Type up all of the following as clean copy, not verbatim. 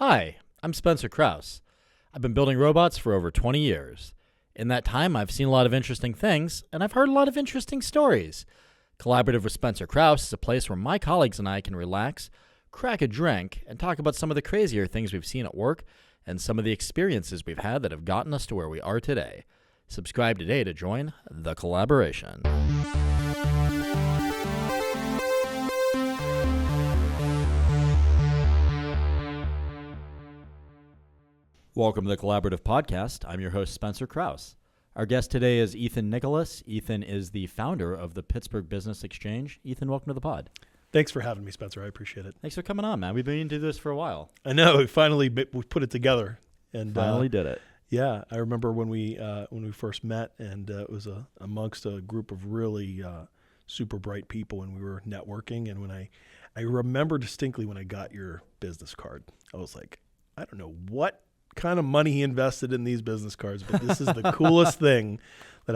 Hi, I'm Spencer Krause. I've been building robots for over 20 years. In that time, I've seen a lot of interesting things, and I've heard a lot of interesting stories. Collaborative with Spencer Krause is a place where my colleagues and I can relax, crack a drink, and talk about some of the crazier things we've seen at work and some of the experiences we've had that have gotten us to where we are today. Subscribe today to join the collaboration. Welcome to the Collaborative Podcast. I'm your host, Spencer Krause. Our guest today is Ethan Nicholas. Ethan is the founder of the Pittsburgh Business Exchange. Ethan, welcome to the pod. Thanks for having me, Spencer. I appreciate it. Thanks for coming on, man. We've been into this for a while. I know. We put it together, and Finally did it. Yeah, I remember when we first met, and it was amongst a group of really super bright people, and we were networking. And when I remember distinctly when I got your business card, I was like, I don't know what kind of money he invested in these business cards, but this is the coolest thing that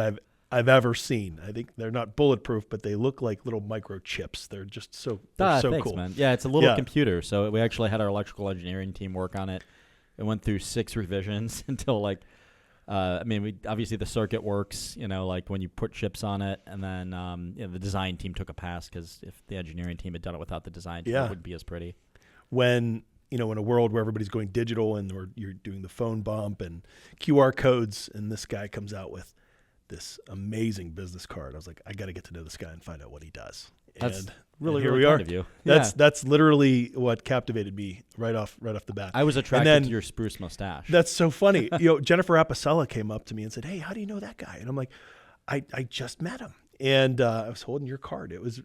I've ever seen. I think they're not bulletproof, but they look like little microchips. They're just so Thanks, cool, man. Yeah, it's a little computer. So we actually had our electrical engineering team work on it. It went through 6 revisions until obviously the circuit works, like when you put chips on it, and then the design team took a pass because if the engineering team had done it without the design team, it wouldn't be as pretty. When in a world where everybody's going digital and you're doing the phone bump and QR codes, and this guy comes out with this amazing business card, I was like, I got to get to know this guy and find out what he does. That's and really here really we are. Kind of you. That's literally what captivated me right off the bat. I was attracted to your spruce mustache. That's so funny. Jennifer Apicella came up to me and said, "Hey, how do you know that guy?" And I'm like, I just met him, and I was holding your card. It was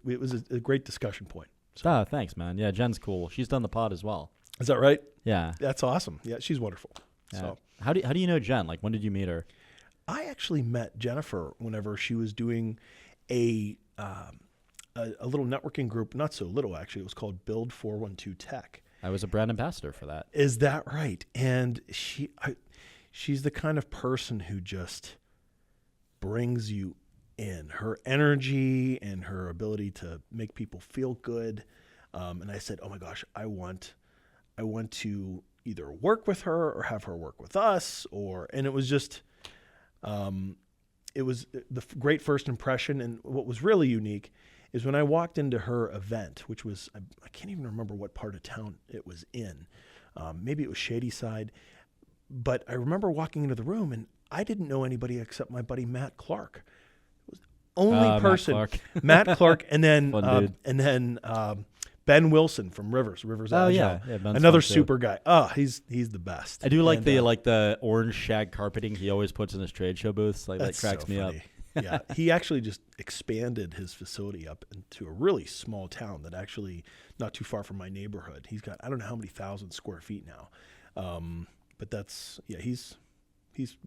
a great discussion point. So. Thanks, man. Yeah, Jen's cool. She's done the pod as well. Is that right? Yeah. That's awesome. Yeah, she's wonderful. Yeah. So how do you know Jen? Like, when did you meet her? I actually met Jennifer whenever she was doing a little networking group. Not so little, actually. It was called Build 412 Tech. I was a brand ambassador for that. Is that right? And she's the kind of person who just brings you in. Her energy and her ability to make people feel good. And I said, oh my gosh, I want to either work with her or have her work with us, and it was just, it was the great first impression. And what was really unique is when I walked into her event, which was, I can't even remember what part of town it was in. Maybe it was Shadyside, but I remember walking into the room and I didn't know anybody except my buddy Matt Clark. It was the only person, Matt Clark, and then Ben Wilson from Rivers Agile. Another super guy. Oh, he's the best. I do like the orange shag carpeting he always puts in his trade show booths. Like, that cracks me up. Yeah, he actually just expanded his facility up into a really small town that actually not too far from my neighborhood. He's got, I don't know how many thousand square feet now, but he's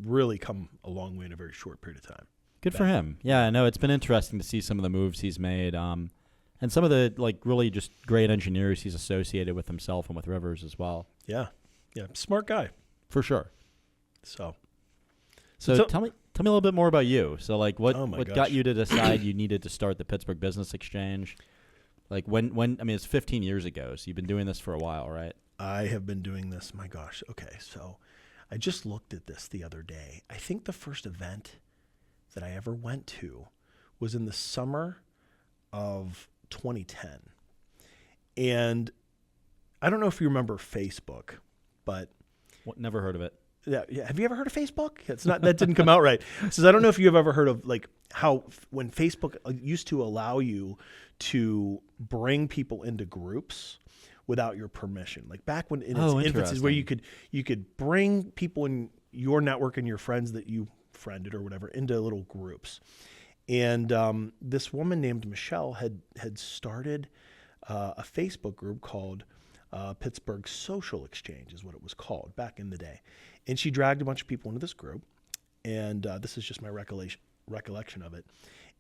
really come a long way in a very short period of time. Good for him. Yeah, I know it's been interesting to see some of the moves he's made. And some of the really just great engineers he's associated with himself and with Rivers as well. Yeah, smart guy for sure. So tell me a little bit more about you. So what got you to decide you needed to start the Pittsburgh Business Exchange? Like when it's 15 years ago, so you've been doing this for a while, right? I have been doing this. My gosh. Okay, so I just looked at this the other day. I think the first event that I ever went to was in the summer of 2010. And I don't know if you remember Facebook, but never heard of it. Yeah. Have you ever heard of Facebook? That didn't come out right. So I don't know if you've ever heard of how when Facebook used to allow you to bring people into groups without your permission. Like back when in its infancy, where you could bring people in your network and your friends that you friended or whatever into little groups. And this woman named Michelle had started a Facebook group called Pittsburgh Social Exchange is what it was called back in the day. And she dragged a bunch of people into this group. And this is just my recollection of it.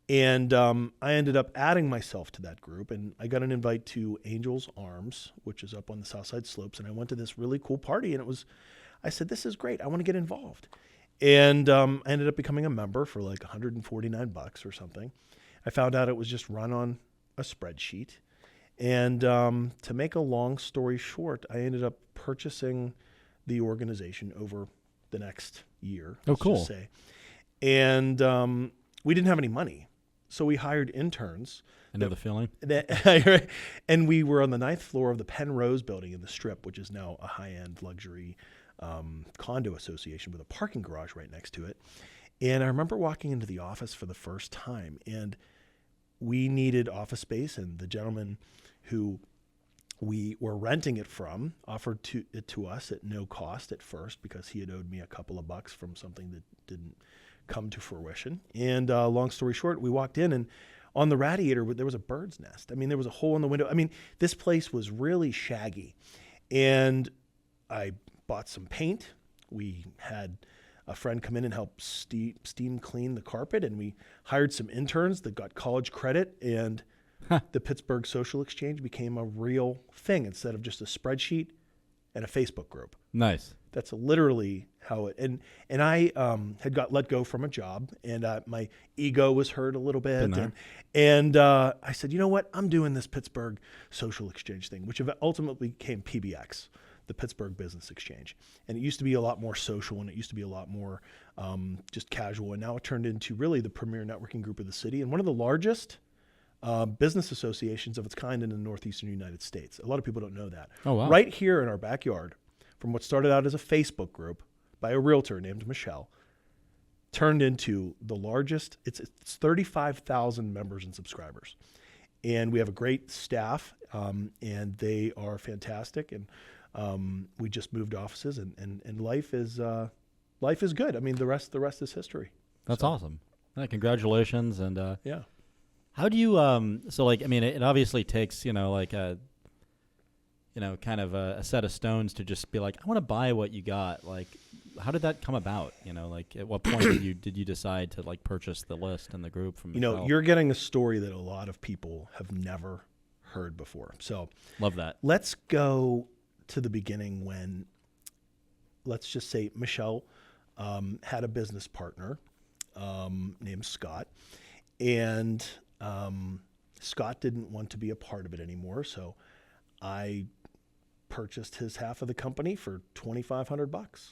And I ended up adding myself to that group. And I got an invite to Angel's Arms, which is up on the South Side Slopes. And I went to this really cool party. And I said, this is great. I want to get involved. And I ended up becoming a member for like $149 or something. I found out it was just run on a spreadsheet. And to make a long story short, I ended up purchasing the organization over the next year. Oh, let's cool. just say. And we didn't have any money. So we hired interns. I know the feeling. And we were on the 9th floor of the Penrose building in the Strip, which is now a high-end luxury condo association with a parking garage right next to it. And I remember walking into the office for the first time, and we needed office space, and the gentleman who we were renting it from offered it to us at no cost at first, because he had owed me a couple of bucks from something that didn't come to fruition. And long story short, we walked in, and on the radiator, there was a bird's nest. I mean, there was a hole in the window. I mean, this place was really shaggy. And I bought some paint. We had a friend come in and help steam clean the carpet, and we hired some interns that got college credit, and the Pittsburgh Social Exchange became a real thing instead of just a spreadsheet and a Facebook group. Nice. That's literally how it, and I had got let go from a job, and my ego was hurt a little bit. And I said, you know what? I'm doing this Pittsburgh Social Exchange thing, which ultimately became PBX, the Pittsburgh Business Exchange. And it used to be a lot more social, and it used to be a lot more just casual. And now it turned into really the premier networking group of the city, and one of the largest business associations of its kind in the northeastern United States. A lot of people don't know that. Oh, wow. Right here in our backyard, from what started out as a Facebook group by a realtor named Michelle, turned into the largest. It's 35,000 members and subscribers. And we have a great staff, and they are fantastic. And we just moved offices, and life is good. I mean, the rest is history. That's awesome. Congratulations. And yeah. How do you so like, I mean, it obviously takes, like a kind of a set of stones to just be like, I want to buy what you got. Like, how did that come about? Like, at what point did you decide to like purchase the list and the group from Michelle? You're getting a story that a lot of people have never heard before. So love that. Let's go to the beginning when, let's just say, Michelle had a business partner named Scott, and Scott didn't want to be a part of it anymore. So I purchased his half of the company for $2,500.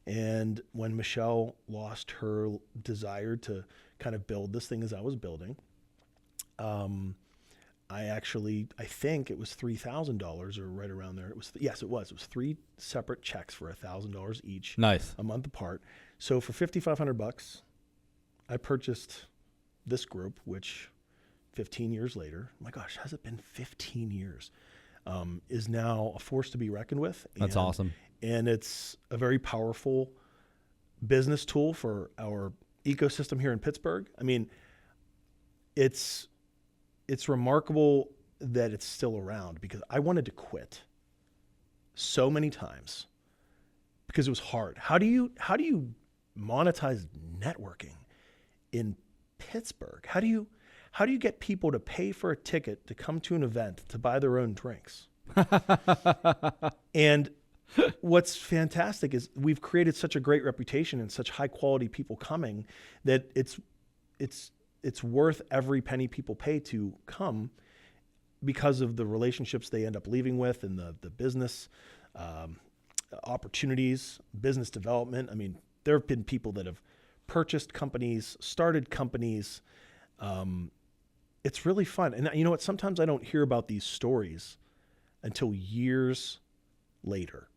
And when Michelle lost her desire to kind of build this thing as I was building, I think it was $3,000 or right around there. It was 3 separate checks for $1,000 each. Nice. A month apart. So for $5,500, I purchased this group, which 15 years later, my gosh, has it been 15 years? Is now a force to be reckoned with. That's awesome. And it's a very powerful business tool for our ecosystem here in Pittsburgh. I mean, it's remarkable that it's still around, because I wanted to quit so many times because it was hard. How do you monetize networking in Pittsburgh? How do you get people to pay for a ticket to come to an event to buy their own drinks? And what's fantastic is we've created such a great reputation and such high quality people coming that it's worth every penny people pay to come, because of the relationships they end up leaving with, and the business opportunities, business development. I mean, there have been people that have purchased companies, started companies. It's really fun. And you know what? Sometimes I don't hear about these stories until years later,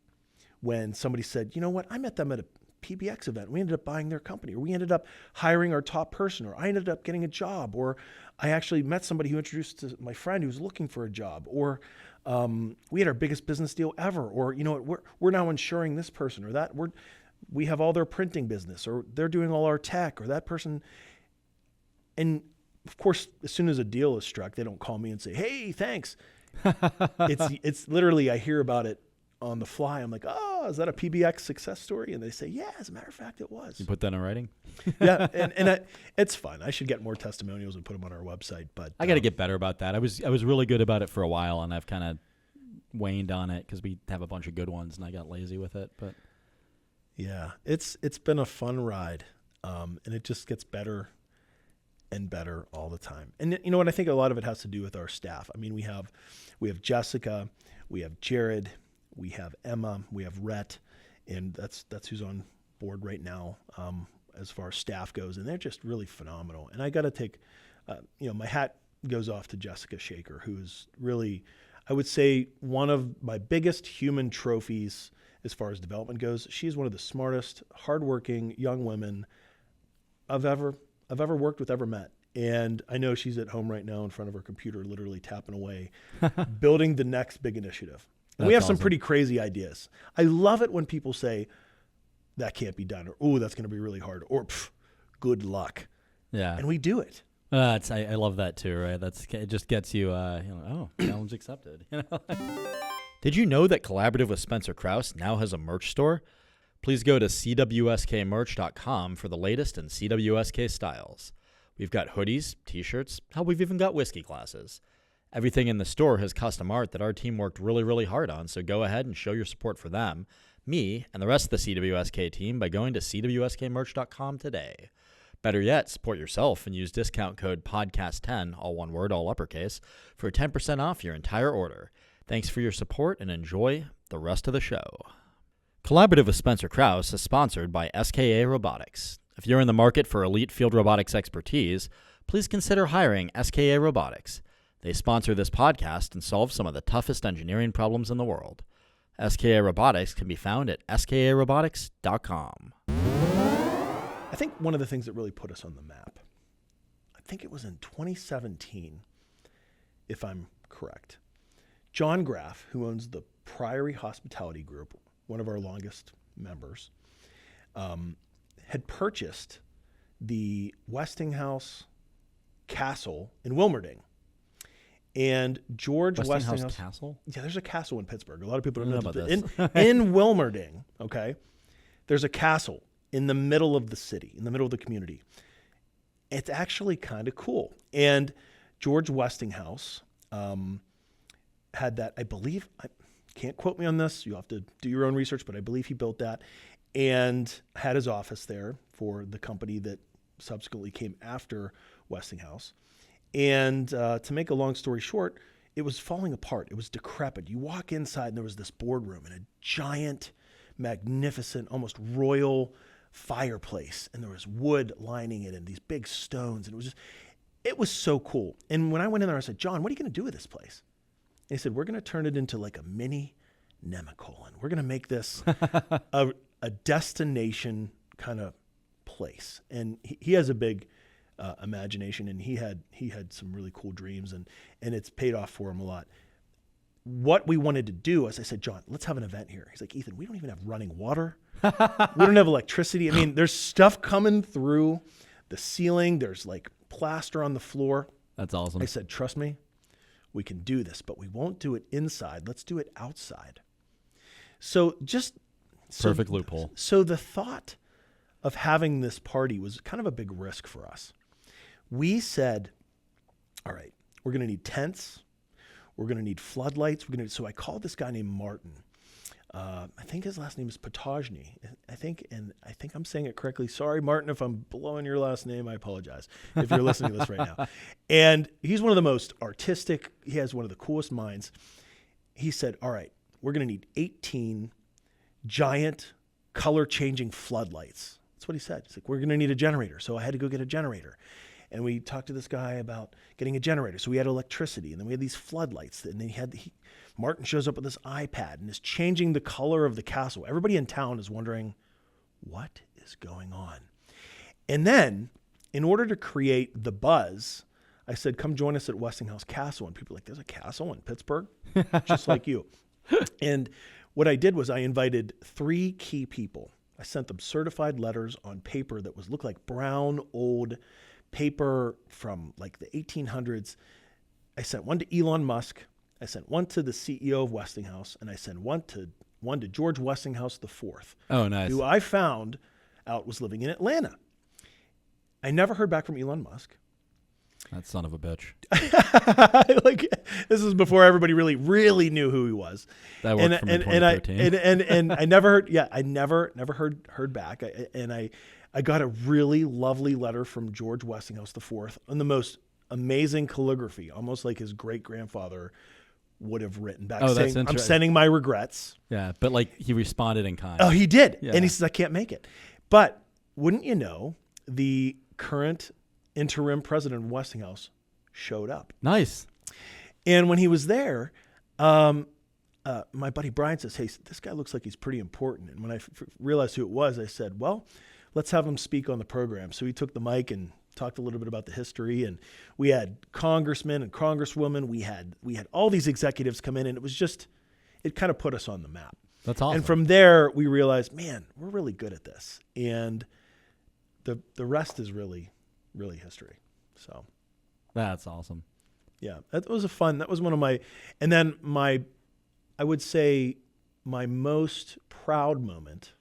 when somebody said, you know what? I met them at a PBX event. We ended up buying their company, or we ended up hiring our top person, or I ended up getting a job, or I actually met somebody who introduced to my friend who was looking for a job, or we had our biggest business deal ever, or you know what? We're now insuring this person, or that we have all their printing business, or they're doing all our tech, or that person. And of course, as soon as a deal is struck, they don't call me and say, hey, thanks. It's literally, I hear about it on the fly. I'm like, oh, is that a PBX success story? And they say, yeah, as a matter of fact, it was. You put that in writing? Yeah, and it's fun. I should get more testimonials and put them on our website. But I got to get better about that. I was really good about it for a while, and I've kind of waned on it because we have a bunch of good ones, and I got lazy with it. But yeah, it's been a fun ride, and it just gets better and better all the time. And you know what? I think a lot of it has to do with our staff. I mean, we have Jessica, we have Jared, we have Emma, we have Rhett, and that's who's on board right now as far as staff goes. And they're just really phenomenal. And I got to take, my hat goes off to Jessica Shaker, who's really, I would say, one of my biggest human trophies as far as development goes. She's one of the smartest, hardworking young women I've ever worked with, ever met. And I know she's at home right now in front of her computer, literally tapping away, building the next big initiative. And we have some pretty crazy ideas. I love it when people say, that can't be done, or, oh, that's going to be really hard, or good luck. Yeah. And we do it. I love that too, right? It just gets you, challenge accepted. Did you know that Collaborative with Spencer Krause now has a merch store? Please go to cwskmerch.com for the latest in CWSK styles. We've got hoodies, t-shirts, hell, we've even got whiskey glasses. Everything in the store has custom art that our team worked really, really hard on, so go ahead and show your support for them, me, and the rest of the CWSK team by going to cwskmerch.com today. Better yet, support yourself and use discount code PODCAST10, all one word, all uppercase, for 10% off your entire order. Thanks for your support and enjoy the rest of the show. Collaborative with Spencer Krause is sponsored by SKA Robotics. If you're in the market for elite field robotics expertise, please consider hiring SKA Robotics. They sponsor this podcast and solve some of the toughest engineering problems in the world. SKA Robotics can be found at skarobotics.com. I think one of the things that really put us on the map, I think it was in 2017, if I'm correct. John Graff, who owns the Priory Hospitality Group, one of our longest members, had purchased the Westinghouse Castle in Wilmerding. And George Westinghouse Castle? Yeah, there's a castle in Pittsburgh. A lot of people don't know about this. In Wilmerding, okay, there's a castle in the middle of the city, in the middle of the community. It's actually kind of cool. And George Westinghouse had that, I believe, can't quote me on this, you have to do your own research, but I believe he built that and had his office there for the company that subsequently came after Westinghouse. And to make a long story short, it was falling apart. It was decrepit. You walk inside and there was this boardroom and a giant, magnificent, almost royal fireplace. And there was wood lining it and these big stones. And it was so cool. And when I went in there, I said, John, what are you going to do with this place? And he said, we're going to turn it into like a mini Nemacolin. We're going to make this a destination kind of place. And he has a big imagination, and he had some really cool dreams, and it's paid off for him a lot. What we wanted to do, as I said, John, let's have an event here. He's like, Ethan, we don't even have running water. We don't have electricity. I mean, there's stuff coming through the ceiling. There's like plaster on the floor. That's awesome. I said, trust me, we can do this, but we won't do it inside. Let's do it outside. Perfect loophole. So the thought of having this party was kind of a big risk for us. We said, all right, we're going to need tents. We're going to need floodlights. So I called this guy named Martin. I think his last name is Potagny. I think I'm saying it correctly. Sorry, Martin, if I'm blowing your last name, I apologize if you're listening to this right now. And he's one of the most artistic. He has one of the coolest minds. He said, all right, we're going to need 18 giant color-changing floodlights. That's what he said. He's like, we're going to need a generator. So I had to go get a generator. And we talked to this guy about getting a generator. So we had electricity, and then we had these floodlights. And then Martin shows up with this iPad and is changing the color of the castle. Everybody in town is wondering, what is going on? And then, in order to create the buzz, I said, come join us at Westinghouse Castle. And people are like, there's a castle in Pittsburgh? Just like you. And what I did was I invited 3 key people. I sent them certified letters on paper that looked like brown, old paper from like the 1800s. I sent one to Elon Musk. I sent one to the CEO of Westinghouse, and I sent one to George Westinghouse IV. Oh, nice. Who I found out was living in Atlanta. I never heard back from Elon Musk. That son of a bitch. Like, this is before everybody really knew who he was. That worked for me in 2013. And I never heard. Yeah, I never heard back. I got a really lovely letter from George Westinghouse IV in the most amazing calligraphy, almost like his great-grandfather would have written back, Oh, that's saying, I'm interesting. sending my regrets. Yeah, but like he responded in kind. Oh, he did. Yeah. And he says, I can't make it. But wouldn't you know, the current interim president of Westinghouse showed up. Nice. And when he was there, my buddy Brian says, hey, this guy looks like he's pretty important. And when I realized who it was, I said, well, let's have him speak on the program. So he took the mic and talked a little bit about the history. And we had congressmen and congresswomen. We had all these executives come in, and it kind of put us on the map. That's awesome. And from there, we realized, man, we're really good at this. And the rest is really, really history. So that's awesome. yeah, that was one of my, and then I would say my most proud moment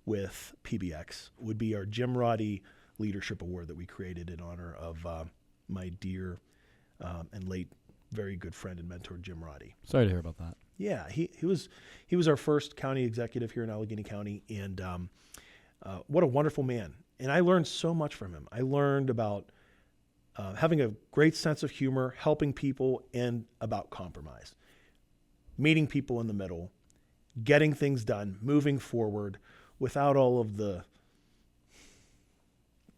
with PBX would be our Jim Roddy Leadership Award that we created in honor of my dear and late very good friend and mentor, Jim Roddy. Sorry to hear about that. Yeah, he was our first county executive here in Allegheny County, and what a wonderful man. And I learned so much from him. I learned about having a great sense of humor, helping people, and about compromise. Meeting people in the middle, getting things done, moving forward without all of the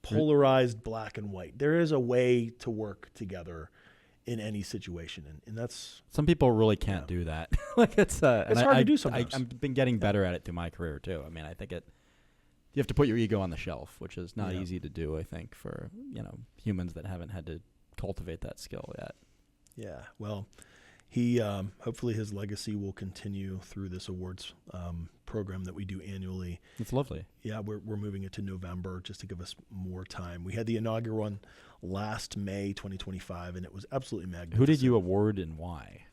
polarized black and white. There is a way to work together in any situation, and that's some people really can't do that. Like it's hard to do sometimes. I've been getting better at it through my career too. I mean, I think you have to put your ego on the shelf, which is not easy to do. I think for humans that haven't had to cultivate that skill yet. Yeah, well, he hopefully his legacy will continue through this awards program that we do annually. It's lovely. Yeah, we're moving it to November just to give us more time. We had the inaugural one last May 2025, and it was absolutely magnificent. Who did you award and why?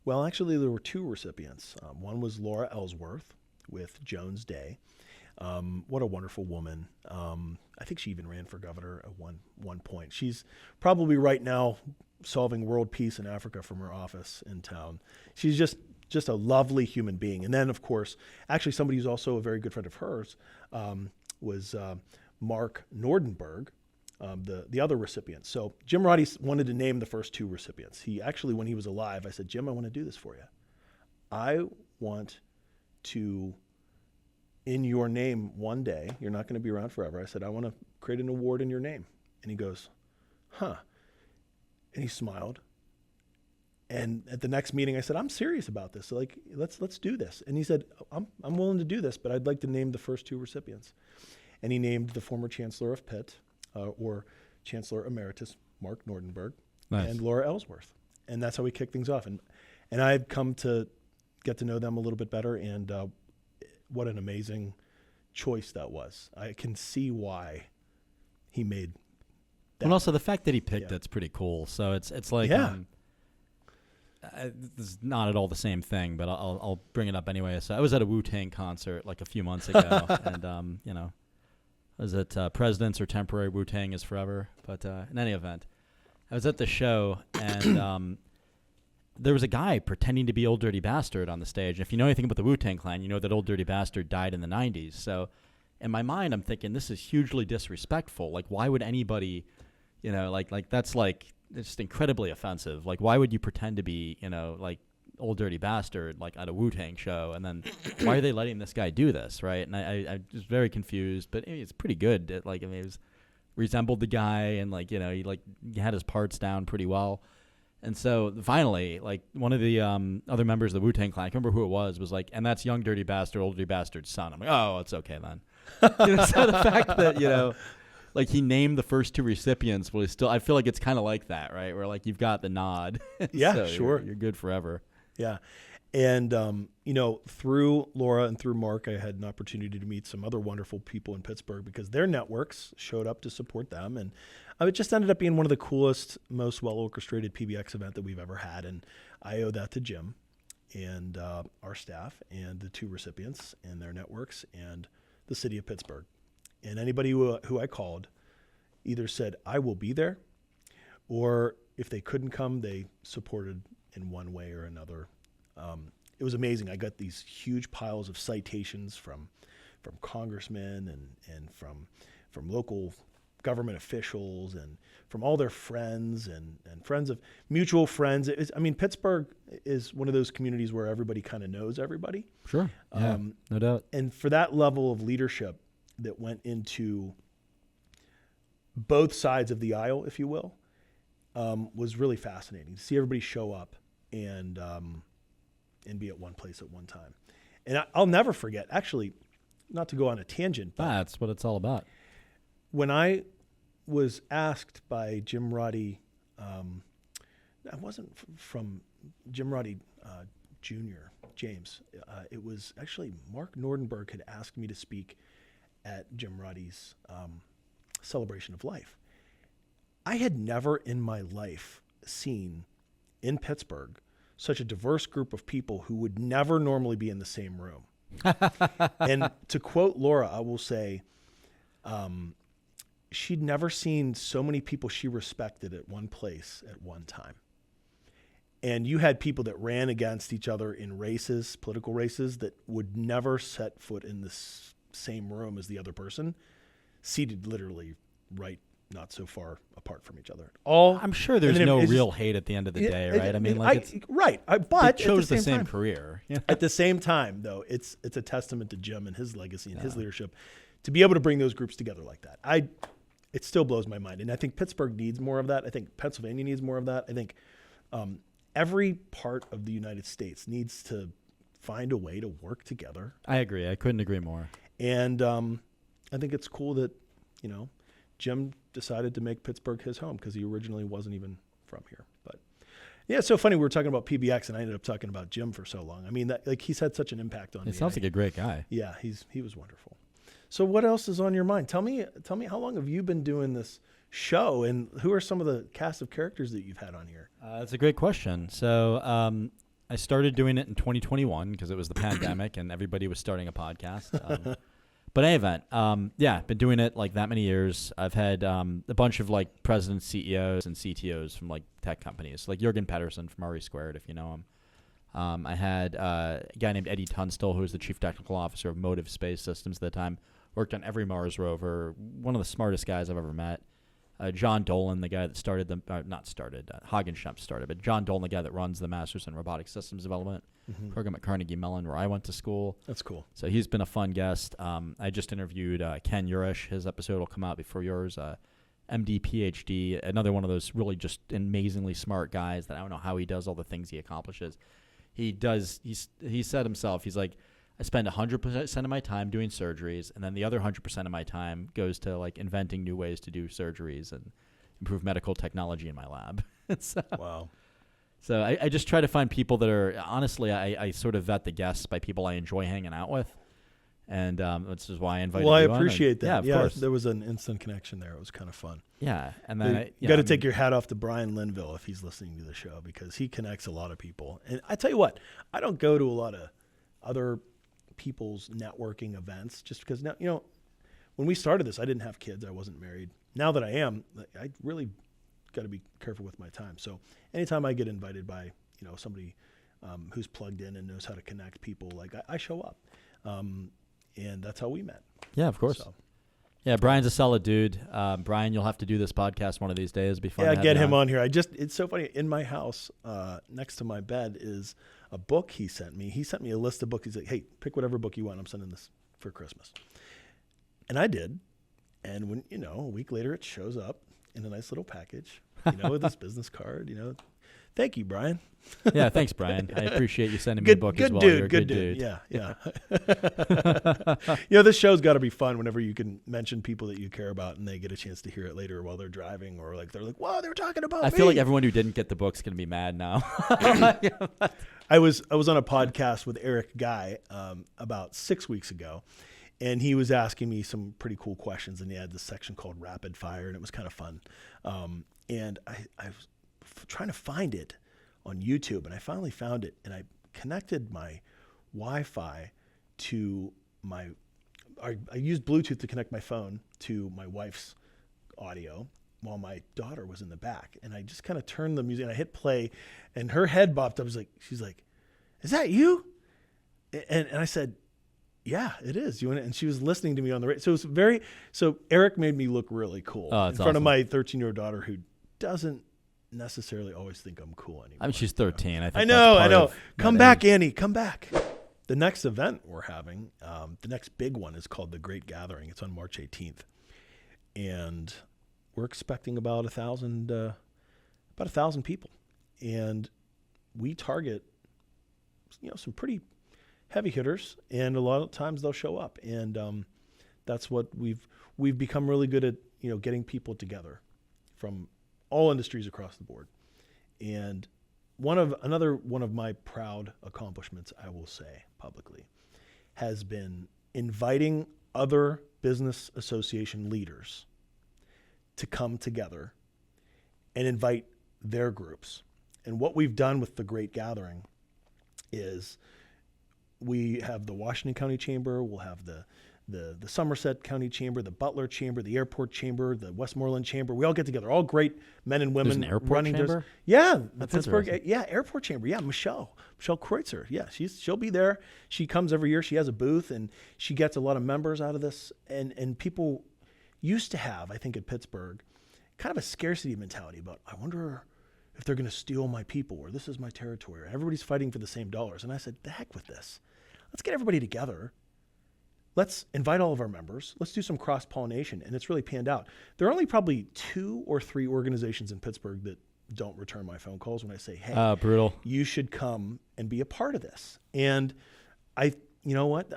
Well, actually, there were two recipients. One was Laura Ellsworth with Jones Day. What a wonderful woman. I think she even ran for governor at one point. She's probably right now solving world peace in Africa from her office in town. She's just a lovely human being. And then, of course, actually somebody who's also a very good friend of hers was Mark Nordenberg, the other recipient. So Jim Roddy wanted to name the first two recipients. He actually, when he was alive, I said, Jim, I want to do this for you. I want to, in your name one day, you're not going to be around forever. I said, I want to create an award in your name. And he goes, huh. And he smiled. And at the next meeting, I said, I'm serious about this. So let's do this. And he said, I'm willing to do this, but I'd like to name the first two recipients. And he named the former Chancellor of Pitt, or Chancellor Emeritus Mark Nordenberg, nice. And Laura Ellsworth. And that's how we kicked things off. And I've come to get to know them a little bit better, and what an amazing choice that was. I can see why he made that. And also the fact that he picked it's pretty cool. So it's like this is not at all the same thing, but I'll bring it up anyway. So I was at a Wu-Tang concert like a few months ago, and was it Presidents or Temporary Wu-Tang is Forever? But in any event, I was at the show, and there was a guy pretending to be Old Dirty Bastard on the stage. And if you know anything about the Wu-Tang Clan, you know that Old Dirty Bastard died in the 90s. So in my mind, I'm thinking this is hugely disrespectful. Like, why would anybody, like that's like, it's just incredibly offensive. Like, why would you pretend to be, like Old Dirty Bastard, like at a Wu-Tang show? And then why are they letting this guy do this, right? And I was very confused, but it's pretty good. It was resembled the guy, and he had his parts down pretty well. And so finally, one of the other members of the Wu-Tang Clan, I can't remember who it was like, and that's Young Dirty Bastard, Old Dirty Bastard's son. I'm like, oh, it's okay then. So the fact that, he named the first two recipients, but I feel like it's kind of like that, right? Where you've got the nod. Yeah, so sure. You're good forever. Yeah. And, through Laura and through Mark, I had an opportunity to meet some other wonderful people in Pittsburgh because their networks showed up to support them. And it just ended up being one of the coolest, most well-orchestrated PBX event that we've ever had. And I owe that to Jim and our staff and the two recipients and their networks and the city of Pittsburgh. And anybody who I called either said, I will be there, or if they couldn't come, they supported in one way or another. It was amazing. I got these huge piles of citations from congressmen and from local government officials and from all their friends and friends of mutual friends. Pittsburgh is one of those communities where everybody kind of knows everybody. Sure. Yeah, no doubt. And for that level of leadership that went into both sides of the aisle, if you will, was really fascinating to see everybody show up and be at one place at one time. And I'll never forget, actually, not to go on a tangent, but That's what it's all about. when I was asked by Jim Roddy, I wasn't from Jim Roddy Jr., James. It was actually Mark Nordenberg had asked me to speak at Jim Roddy's celebration of life. I had never in my life seen in Pittsburgh such a diverse group of people who would never normally be in the same room. And to quote Laura, I will say, she'd never seen so many people she respected at one place at one time. And you had people that ran against each other in races, political races, that would never set foot in the same room as the other person, seated literally right, not so far apart from each other. I'm sure there's no real hate at the end of the day, right? But they chose at the same time, career. Yeah. At the same time, though, it's a testament to Jim and his legacy and his leadership to be able to bring those groups together like that. It still blows my mind. And I think Pittsburgh needs more of that. I think Pennsylvania needs more of that. I think every part of the United States needs to find a way to work together. I agree. I couldn't agree more. And I think it's cool that, Jim decided to make Pittsburgh his home because he originally wasn't even from here. But yeah, it's so funny. We were talking about PBX and I ended up talking about Jim for so long. I mean, he's had such an impact on me. He sounds like a great guy. Yeah, he was wonderful. So what else is on your mind? Tell me how long have you been doing this show and who are some of the cast of characters that you've had on here? That's a great question. So I started doing it in 2021 because it was the pandemic and everybody was starting a podcast. But in any event, been doing it like that many years. I've had a bunch of like presidents, CEOs, and CTOs from like tech companies, like Jürgen Pedersen from RE Squared, if you know him. I had a guy named Eddie Tunstall, who was the chief technical officer of Motive Space Systems at the time, worked on every Mars rover, one of the smartest guys I've ever met. John Dolan, the guy that started Hagenschemp started, but John Dolan, the guy that runs the Masters in Robotic Systems Development program at Carnegie Mellon, where I went to school. That's cool. So he's been a fun guest. I just interviewed Ken Urish. His episode will come out before yours. MD, PhD, another one of those really just amazingly smart guys that I don't know how he does all the things he accomplishes. He said himself, he's like, I spend 100% of my time doing surgeries, and then the other 100% of my time goes to like inventing new ways to do surgeries and improve medical technology in my lab. Wow. So I just try to find people that are, honestly, I sort of vet the guests by people I enjoy hanging out with. And this is why I invited you on. Well, I appreciate that. Yeah, of course. There was an instant connection there. It was kind of fun. Yeah. And then you got to take your hat off to Brian Linville if he's listening to the show because he connects a lot of people. And I tell you what, I don't go to a lot of other people's networking events just because now, when we started this, I didn't have kids. I wasn't married. Now that I am, I really got to be careful with my time. So anytime I get invited by, somebody who's plugged in and knows how to connect people, like I show up. And that's how we met. Yeah, of course. So. Yeah, Brian's a solid dude. Brian, you'll have to do this podcast one of these days. It'll be fun. Yeah, get him on here. It's so funny. In my house, next to my bed is a book he sent me. He sent me a list of books. He's like, hey, pick whatever book you want. I'm sending this for Christmas. And I did. And when, a week later it shows up in a nice little package, with this business card, Thank you, Brian. Yeah, thanks, Brian. I appreciate you sending me a book as well. You're a good dude. Yeah. This show's got to be fun whenever you can mention people that you care about and they get a chance to hear it later while they're driving or like they're like, "Whoa, they were talking about me." I feel like everyone who didn't get the book's going to be mad now. I was on a podcast with Eric Guy about 6 weeks ago, and he was asking me some pretty cool questions, and he had this section called Rapid Fire, and it was kind of fun. And I was trying to find it on YouTube, and I finally found it, and I connected my Wi-Fi to I used Bluetooth to connect my phone to my wife's audio while my daughter was in the back, and I just kind of turned the music, and I hit play, and her head bopped up. She's like, "Is that you?" And I said, Yeah, it is. And she was listening to me on the radio. So it was so Eric made me look really cool in front of my 13-year-old daughter who doesn't necessarily always think I'm cool anymore. I mean, she's 13. I think I know. Come back, age. Annie. Come back. The next event we're having, the next big one is called the Great Gathering. It's on March 18th. And we're expecting about 1,000 people. And we target, some pretty heavy hitters, and a lot of times they'll show up. And that's what we've become really good at, getting people together from all industries across the board. And another one of my proud accomplishments, I will say publicly, has been inviting other business association leaders to come together and invite their groups. And what we've done with the Great Gathering is we have the Washington County Chamber, we'll have the Somerset County Chamber, the Butler Chamber, the Airport Chamber, the Westmoreland Chamber. We all get together, all great men and women. There's an airport running chamber? Yeah, the Pittsburgh, Airport Chamber. Yeah, Michelle Krause. Yeah, she'll be there. She comes every year. She has a booth, and she gets a lot of members out of this. And people used to have, I think, at Pittsburgh, kind of a scarcity mentality about, I wonder if they're going to steal my people, or this is my territory. Everybody's fighting for the same dollars. And I said, the heck with this. Let's get everybody together. Let's invite all of our members. Let's do some cross-pollination. And it's really panned out. There are only probably 2 or 3 organizations in Pittsburgh that don't return my phone calls when I say, hey, brutal. You should come and be a part of this. And you know what?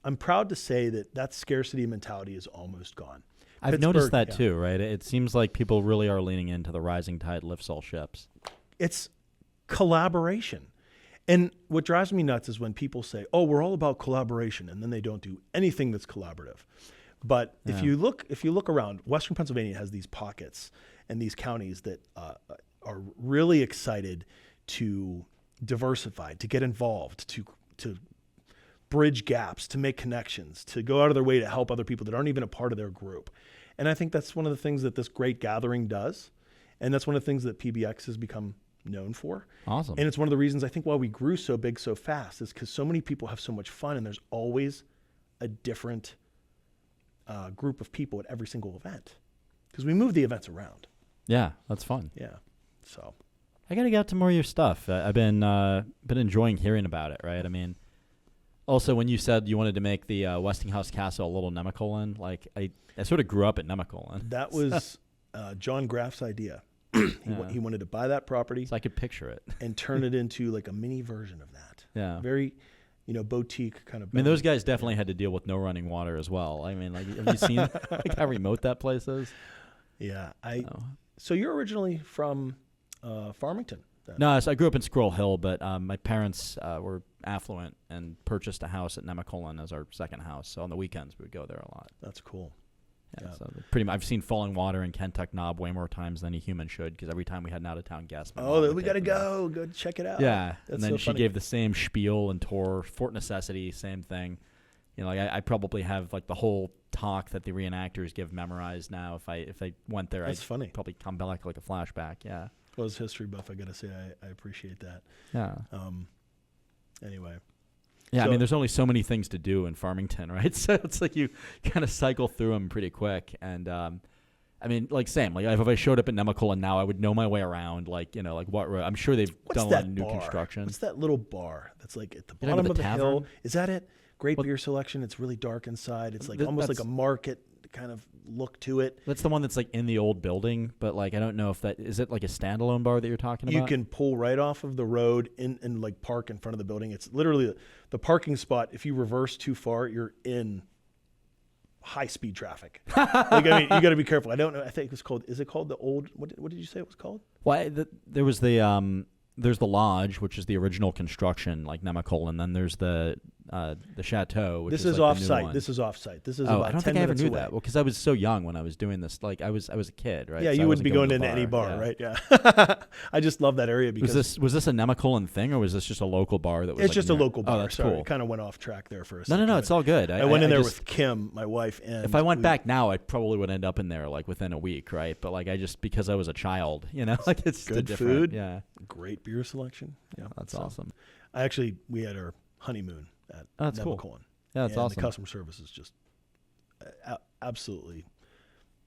I'm proud to say that scarcity mentality is almost gone. I've noticed that too, right? It seems like people really are leaning into the rising tide lifts all ships. It's collaboration. And what drives me nuts is when people say, oh, we're all about collaboration, and then they don't do anything that's collaborative. But if you look around, Western Pennsylvania has these pockets and these counties that are really excited to diversify, to get involved, to bridge gaps, to make connections, to go out of their way to help other people that aren't even a part of their group. And I think that's one of the things that this Great Gathering does. And that's one of the things that PBX has become known for. Awesome. And it's one of the reasons I think why we grew so big so fast is because so many people have so much fun, and there's always a different group of people at every single event because we move the events around. Yeah, that's fun. Yeah. So I got to get out to more of your stuff. I've been enjoying hearing about it, right? I mean, also when you said you wanted to make the Westinghouse Castle a little Nemacolin, like I sort of grew up at Nemacolin. That was John Graff's idea. He wanted to buy that property. So I could picture it. And turn it into like a mini version of that. Yeah. Very, boutique kind of. I mean, those guys definitely had to deal with no running water as well. I mean, like, have you seen like how remote that place is? Yeah. So you're originally from Farmington? Then. No, so I grew up in Squirrel Hill, but my parents were affluent and purchased a house at Nemacolin as our second house. So on the weekends, we would go there a lot. That's cool. Yeah. So pretty much, I've seen falling water in Kentuck Knob way more times than a human should, because every time we had an out-of-town guest. We got to go check it out. Yeah. That's and then so she funny. gave the same spiel and tour. Fort Necessity, same thing. I probably have like the whole talk that the reenactors give memorized now. If I went there, That's funny. Probably come back like a flashback. Yeah. Well, as history buff, I got to say I appreciate that. Yeah. Anyway. Yeah, So, I mean, there's only so many things to do in Farmington, right? So it's like you kind of cycle through them pretty quick. And I mean, like same. Like if I showed up at Nemacolin now, I would know my way around. Like like what road? I'm sure they've done a lot of new construction. What's that little bar that's like at the You know, bottom the of the tavern? hill? Is that it? Great beer selection. It's really dark inside. It's like almost like a market kind of look to it. That's the one that's like in the old building, but like I don't know if that is it like a standalone bar that you're talking about. You can pull right off of the road and like park in front of the building. It's literally the parking spot. If you reverse too far, you're in high speed traffic. I mean, you got to be careful. I don't know. I think it's called. Is it called the old? What did you say it was called? Well, there was there's the lodge, which is the original construction, like Nemacolin, and then there's the chateau. Which This is is like the new off-site. one. This is off-site. This is Oh, about I don't 10 think I ever minutes knew away. that. Well, because I was so young when I was doing this. Like I was a kid, right? Yeah, So you I wouldn't wasn't be going to into the any bar, yeah. right? Yeah. I just love that area because Was this a Nemacolin thing, or was this just a local bar that was? it's like just a near? local bar. Oh, that's Sorry, cool. it kind of went off track there for a No, second. it's all good. I went in there just, with Kim, my wife, and if I went back now, I probably would end up in there like within a week, right? But like because I was a child, like it's good different. food. Yeah, great beer selection. Yeah, that's so awesome. we had our honeymoon at Oh, that's Nemacolin. cool. Yeah, that's and awesome. The customer service is just absolutely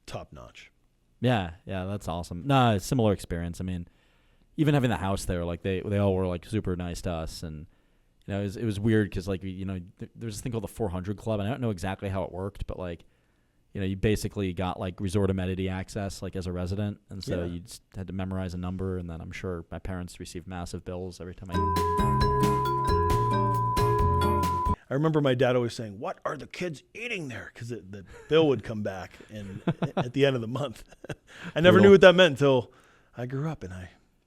top notch. Yeah, that's awesome. No, similar experience. I mean, even having the house there, like they all were like super nice to us, and you know, it was weird because like there's this thing called the 400 Club, and I don't know exactly how it worked, but like, you know, you basically got like resort amenity access like as a resident, and so you just had to memorize a number, and then I'm sure my parents received massive bills every time I remember my dad always saying, "What are the kids eating there?" Because the bill would come back and at the end of the month. I never knew what that meant until I grew up, and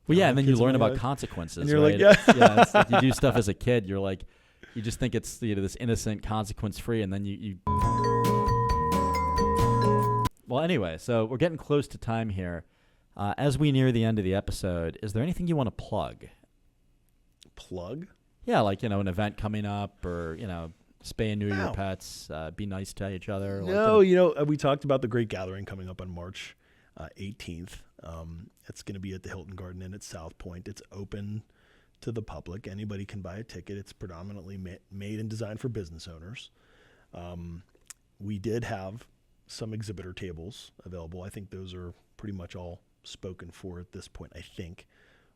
Well, yeah, and then you learn about consequences, and you're right? like, It's like you do stuff as a kid. You're like, you just think it's this innocent, consequence-free, and then you. Well, anyway, so we're getting close to time here. As we near the end of the episode, is there anything you want to plug? Plug? Yeah, like, you know, an event coming up, or, you know, spay and neuter your pets, be nice to each other. No, we talked about the Great Gathering coming up on March 18th. It's going to be at the Hilton Garden Inn at South Point. It's open to the public. Anybody can buy a ticket. It's predominantly made and designed for business owners. We did have some exhibitor tables available. I think those are pretty much all spoken for at this point, I think,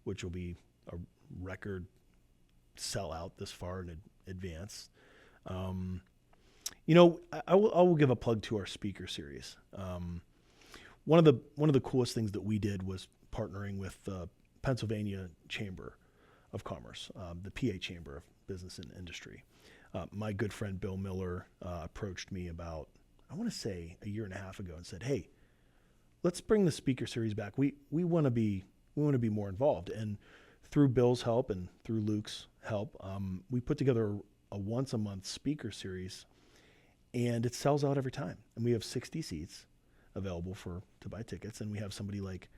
which will be a record sellout this far in advance. I will give a plug to our speaker series. One of the coolest things that we did was partnering with the Pennsylvania Chamber of Commerce, the PA Chamber of Business and Industry. My good friend Bill Miller approached me about, I want to say, a year and a half ago and said, "Hey, let's bring the speaker series back. We want to be more involved." And through Bill's help and through Luke's help, we put together a once a month speaker series, and it sells out every time. And we have 60 seats available to buy tickets. And we have somebody like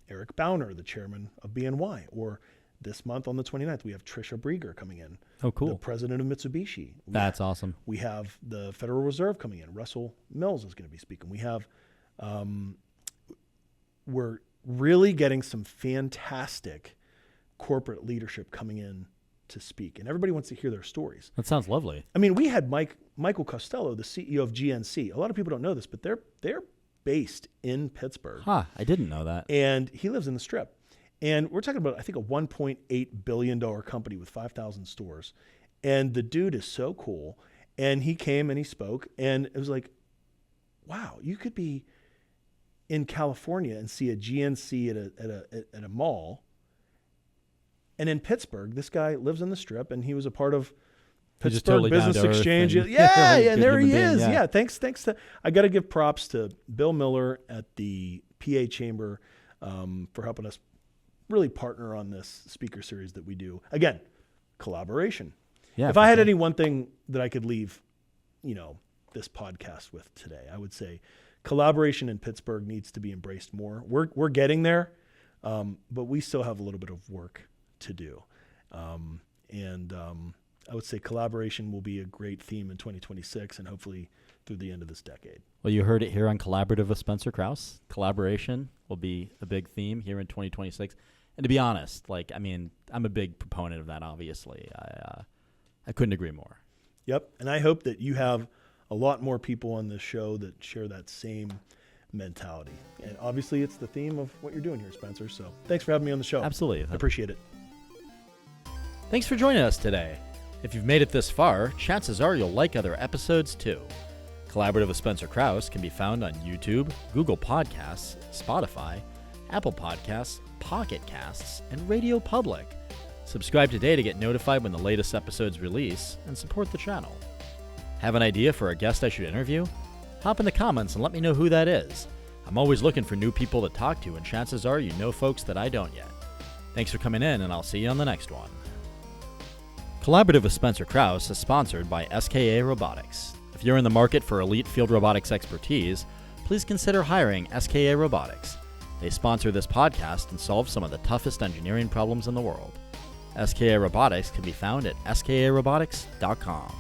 Eric Bauner, the chairman of BNY, or this month on the 29th, we have Trisha Brieger coming in. Oh, cool. The president of Mitsubishi. That's awesome. We have the Federal Reserve coming in. Russell Mills is going to be speaking. We have, we're really getting some fantastic corporate leadership coming in to speak, and everybody wants to hear their stories. That sounds lovely. I mean, we had Michael Costello, the CEO of GNC. A lot of people don't know this, but they're based in Pittsburgh. Huh, I didn't know that. And he lives in the Strip. And we're talking about, I think, a $1.8 billion company with 5,000 stores. And the dude is so cool. And he came and he spoke, and it was like, wow, you could be in California and see a GNC at a mall. And in Pittsburgh, this guy lives in the Strip, and he was a part of Pittsburgh Business Exchange. And there he is. Yeah, thanks. I got to give props to Bill Miller at the PA Chamber for helping us really partner on this speaker series that we do. Again, collaboration. Yeah. If I had any one thing that I could leave, this podcast with today, I would say collaboration in Pittsburgh needs to be embraced more. We're getting there, but we still have a little bit of work to do. I would say collaboration will be a great theme in 2026 and hopefully through the end of this decade. Well, you heard it here on Collaborative with Spencer Krause. Collaboration will be a big theme here in 2026. And to be honest, I'm a big proponent of that, obviously. I couldn't agree more. Yep. And I hope that you have a lot more people on this show that share that same mentality. And obviously it's the theme of what you're doing here, Spencer. So thanks for having me on the show. Absolutely. I appreciate it. Thanks for joining us today. If you've made it this far, chances are you'll like other episodes too. Collaborative with Spencer Krause can be found on YouTube, Google Podcasts, Spotify, Apple Podcasts, Pocket Casts, and Radio Public. Subscribe today to get notified when the latest episodes release and support the channel. Have an idea for a guest I should interview? Hop in the comments and let me know who that is. I'm always looking for new people to talk to, and chances are you know folks that I don't yet. Thanks for coming in, and I'll see you on the next one. Collaborative with Spencer Krause is sponsored by SKA Robotics. If you're in the market for elite field robotics expertise, please consider hiring SKA Robotics. They sponsor this podcast and solve some of the toughest engineering problems in the world. SKA Robotics can be found at skarobotics.com.